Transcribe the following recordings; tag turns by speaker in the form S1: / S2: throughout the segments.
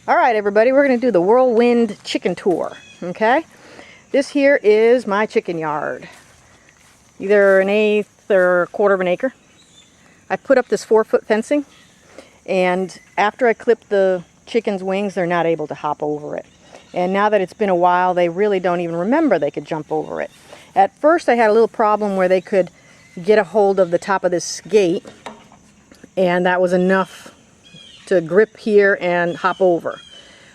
S1: Alright everybody, we're going to do the whirlwind chicken tour, okay? This here is my chicken yard. Either an eighth or a quarter of an acre. I put up this 4-foot fencing, and after I clip the chicken's wings, they're not able to hop over it. And now that it's been a while, they really don't even remember they could jump over it. At first I had a little problem where they could get a hold of the top of this gate, and that was enough to grip here and hop over.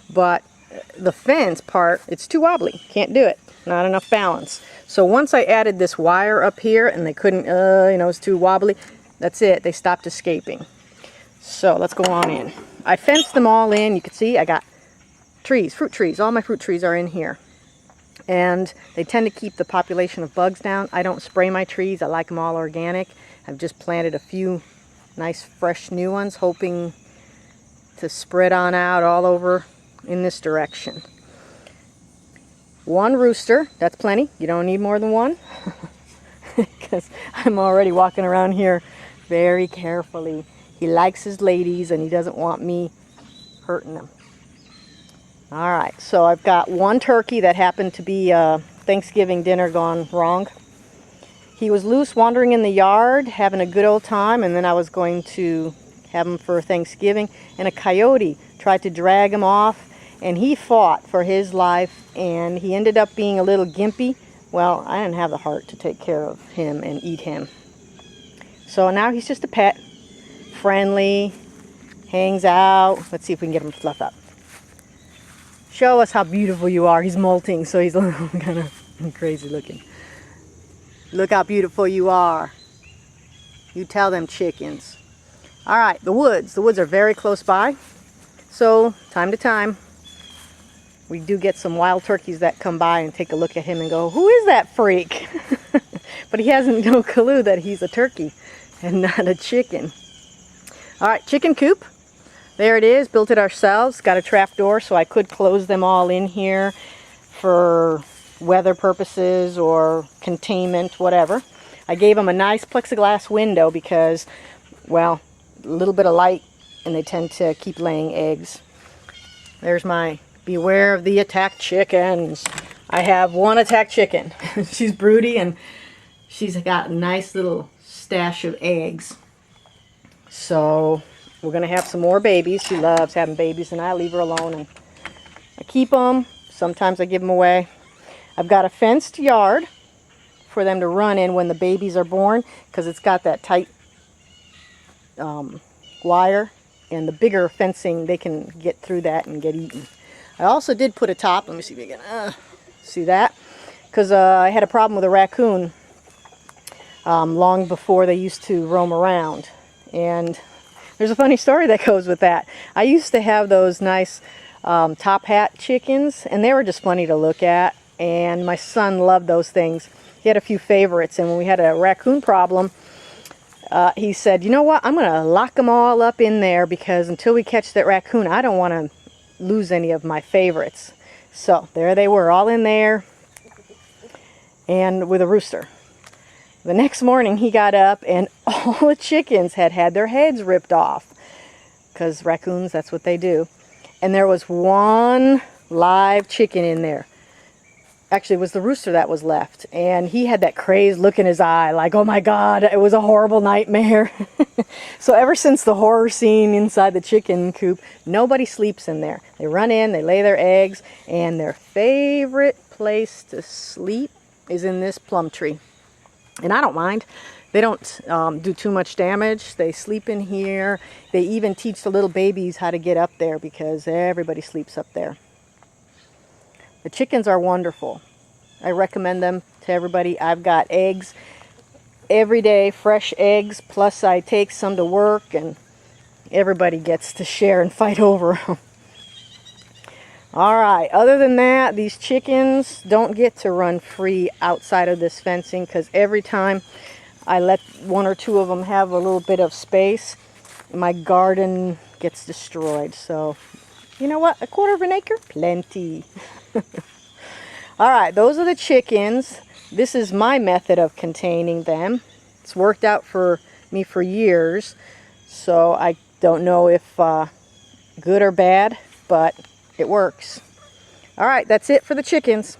S1: But the fence part, it's too wobbly. Can't do it. Not enough balance. So once I added this wire up here and they couldn't, it's too wobbly, that's it. They stopped escaping. So let's go on in. I fenced them all in. You can see I got trees, fruit trees. All my fruit trees are in here. And they tend to keep the population of bugs down. I don't spray my trees. I like them all organic. I've just planted a few nice fresh new ones, hoping to spread on out all over in this direction. One rooster, that's plenty. You don't need more than one, because I'm already walking around here very carefully. He likes his ladies and he doesn't want me hurting them. Alright, so I've got one turkey that happened to be Thanksgiving dinner gone wrong. He was loose wandering in the yard having a good old time, and then I was going to have him for Thanksgiving, and a coyote tried to drag him off, and he fought for his life, and he ended up being a little gimpy. Well, I didn't have the heart to take care of him and eat him. So now he's just a pet, friendly, hangs out. Let's see if we can get him fluffed up. Show us how beautiful you are. He's molting, so he's a little kind of crazy looking. Look how beautiful you are. You tell them chickens. Alright, the woods. The woods are very close by. So, time to time, we do get some wild turkeys that come by and take a look at him and go, who is that freak? But he hasn't no clue that he's a turkey and not a chicken. Alright, chicken coop. There it is. Built it ourselves. Got a trap door so I could close them all in here for weather purposes or containment, whatever. I gave them a nice plexiglass window because, well, a little bit of light and they tend to keep laying eggs. There's my beware of the attack chickens. I have one attack chicken. She's broody and she's got a nice little stash of eggs. So we're going to have some more babies. She loves having babies, and I leave her alone and I keep them. Sometimes I give them away. I've got a fenced yard for them to run in when the babies are born, because it's got that tight wire, and the bigger fencing, they can get through that and get eaten. I also did put a top. Let me see if you can see that, because I had a problem with a raccoon long before they used to roam around, and there's a funny story that goes with that. I used to have those nice top hat chickens, and they were just funny to look at, and my son loved those things. He had a few favorites, and when we had a raccoon problem, he said, you know what, I'm going to lock them all up in there, because until we catch that raccoon, I don't want to lose any of my favorites. So there they were, all in there, and with a rooster. The next morning he got up and all the chickens had had their heads ripped off, because raccoons, that's what they do. And there was one live chicken in there. Actually, it was the rooster that was left, and he had that crazed look in his eye, like, oh my God, it was a horrible nightmare. So ever since the horror scene inside the chicken coop, nobody sleeps in there. They run in, they lay their eggs, and their favorite place to sleep is in this plum tree. And I don't mind. They don't do too much damage. They sleep in here. They even teach the little babies how to get up there, because everybody sleeps up there. The chickens are wonderful. I recommend them to everybody. I've got eggs every day, fresh eggs, plus I take some to work, and everybody gets to share and fight over them. Alright, other than that, these chickens don't get to run free outside of this fencing, because every time I let one or two of them have a little bit of space, my garden gets destroyed. So, you know what? A quarter of an acre? Plenty. Alright, those are the chickens. This is my method of containing them. It's worked out for me for years, so I don't know if good or bad, but it works. All right, that's it for the chickens.